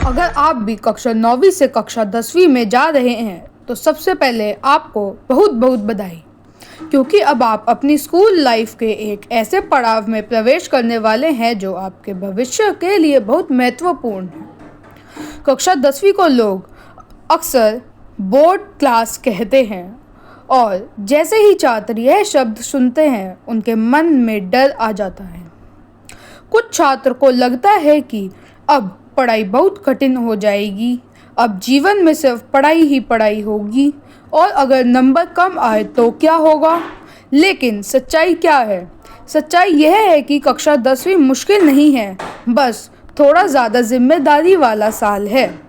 अगर आप भी कक्षा 9वीं से कक्षा 10वीं में जा रहे हैं तो सबसे पहले आपको बहुत बहुत बधाई, क्योंकि अब आप अपनी स्कूल लाइफ के एक ऐसे पड़ाव में प्रवेश करने वाले हैं जो आपके भविष्य के लिए बहुत महत्वपूर्ण है। कक्षा 10वीं को लोग अक्सर बोर्ड क्लास कहते हैं और जैसे ही छात्र यह शब्द सुनते हैं उनके मन में डर आ जाता है। कुछ छात्र को लगता है कि अब पढ़ाई बहुत कठिन हो जाएगी, अब जीवन में सिर्फ पढ़ाई ही पढ़ाई होगी और अगर नंबर कम आए तो क्या होगा। लेकिन सच्चाई क्या है? सच्चाई यह है कि कक्षा 10वीं मुश्किल नहीं है, बस थोड़ा ज़्यादा जिम्मेदारी वाला साल है।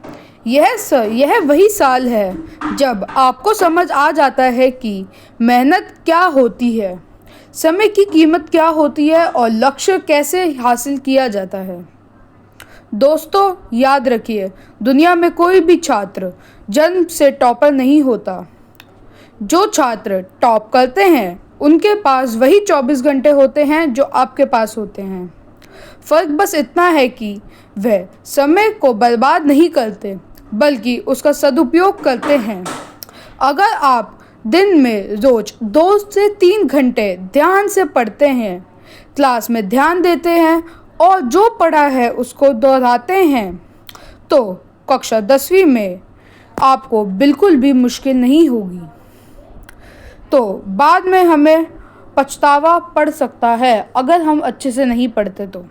यह वही साल है जब आपको समझ आ जाता है कि मेहनत क्या होती है, समय की कीमत क्या होती है और लक्ष्य कैसे हासिल किया जाता है। दोस्तों, याद रखिए, दुनिया में कोई भी छात्र जन्म से टॉपर नहीं होता। जो छात्र टॉप करते हैं उनके पास वही 24 घंटे होते हैं जो आपके पास होते हैं। फ़र्क बस इतना है कि वह समय को बर्बाद नहीं करते बल्कि उसका सदुपयोग करते हैं। अगर आप दिन में रोज 2 से 3 घंटे ध्यान से पढ़ते हैं, क्लास में ध्यान देते हैं और जो पढ़ा है उसको दोहराते हैं तो कक्षा 10वीं में आपको बिल्कुल भी मुश्किल नहीं होगी। तो बाद में हमें पछतावा पड़ सकता है अगर हम अच्छे से नहीं पढ़ते तो।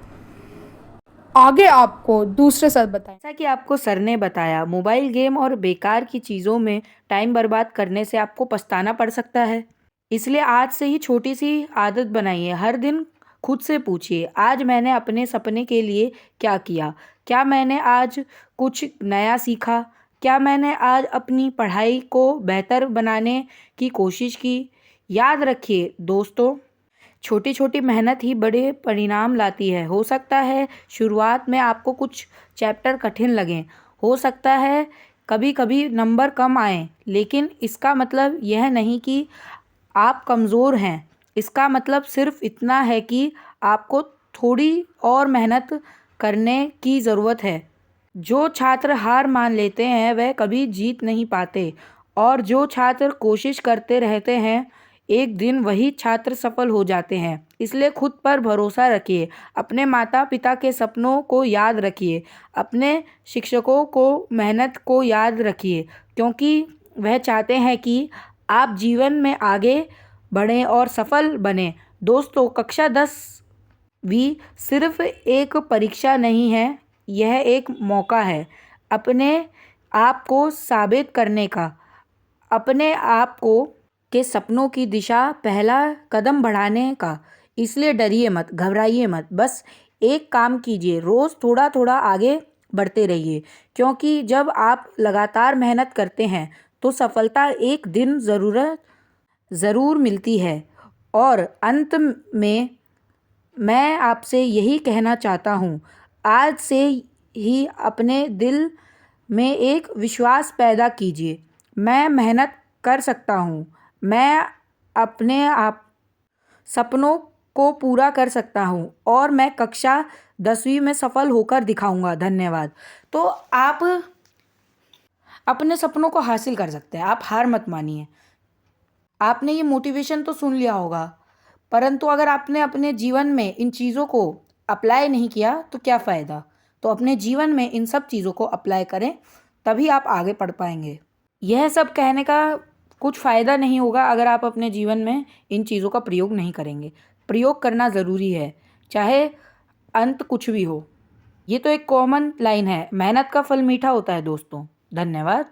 आगे आपको दूसरे सर बताएं। जैसा कि आपको सर ने बताया, मोबाइल गेम और बेकार की चीज़ों में टाइम बर्बाद करने से आपको पछताना पड़ सकता है। इसलिए आज से ही छोटी सी आदत बनाइए। हर दिन खुद से पूछिए, आज मैंने अपने सपने के लिए क्या किया? क्या मैंने आज कुछ नया सीखा? क्या मैंने आज अपनी पढ़ाई को बेहतर बनाने की कोशिश की? याद रखिए दोस्तों, छोटी छोटी मेहनत ही बड़े परिणाम लाती है। हो सकता है शुरुआत में आपको कुछ चैप्टर कठिन लगें, हो सकता है कभी कभी नंबर कम आए, लेकिन इसका मतलब यह नहीं कि आप कमज़ोर हैं। इसका मतलब सिर्फ इतना है कि आपको थोड़ी और मेहनत करने की ज़रूरत है। जो छात्र हार मान लेते हैं वह कभी जीत नहीं पाते, और जो छात्र कोशिश करते रहते हैं एक दिन वही छात्र सफल हो जाते हैं। इसलिए खुद पर भरोसा रखिए, अपने माता पिता के सपनों को याद रखिए, अपने शिक्षकों को मेहनत को याद रखिए, क्योंकि वह चाहते हैं कि आप जीवन में आगे बढ़ें और सफल बने। दोस्तों, कक्षा 10वीं सिर्फ एक परीक्षा नहीं है, यह एक मौका है अपने आप को साबित करने का, अपने आप को के सपनों की दिशा पहला कदम बढ़ाने का। इसलिए डरिए मत, घबराइए मत, बस एक काम कीजिए, रोज़ थोड़ा थोड़ा आगे बढ़ते रहिए, क्योंकि जब आप लगातार मेहनत करते हैं तो सफलता एक दिन ज़रूर मिलती है। और अंत में मैं आपसे यही कहना चाहता हूँ, आज से ही अपने दिल में एक विश्वास पैदा कीजिए, मैं मेहनत कर सकता हूँ, मैं अपने आप सपनों को पूरा कर सकता हूँ और मैं कक्षा 10वीं में सफल होकर दिखाऊंगा। धन्यवाद। तो आप अपने सपनों को हासिल कर सकते हैं, आप हार मत मानिए। आपने ये मोटिवेशन तो सुन लिया होगा, परंतु अगर आपने अपने जीवन में इन चीज़ों को अप्लाई नहीं किया तो क्या फ़ायदा। तो अपने जीवन में इन सब चीज़ों को अप्लाई करें, तभी आप आगे बढ़ पाएंगे। यह सब कहने का कुछ फ़ायदा नहीं होगा अगर आप अपने जीवन में इन चीज़ों का प्रयोग नहीं करेंगे। प्रयोग करना ज़रूरी है, चाहे अंत कुछ भी हो। ये तो एक कॉमन लाइन है, मेहनत का फल मीठा होता है दोस्तों। धन्यवाद।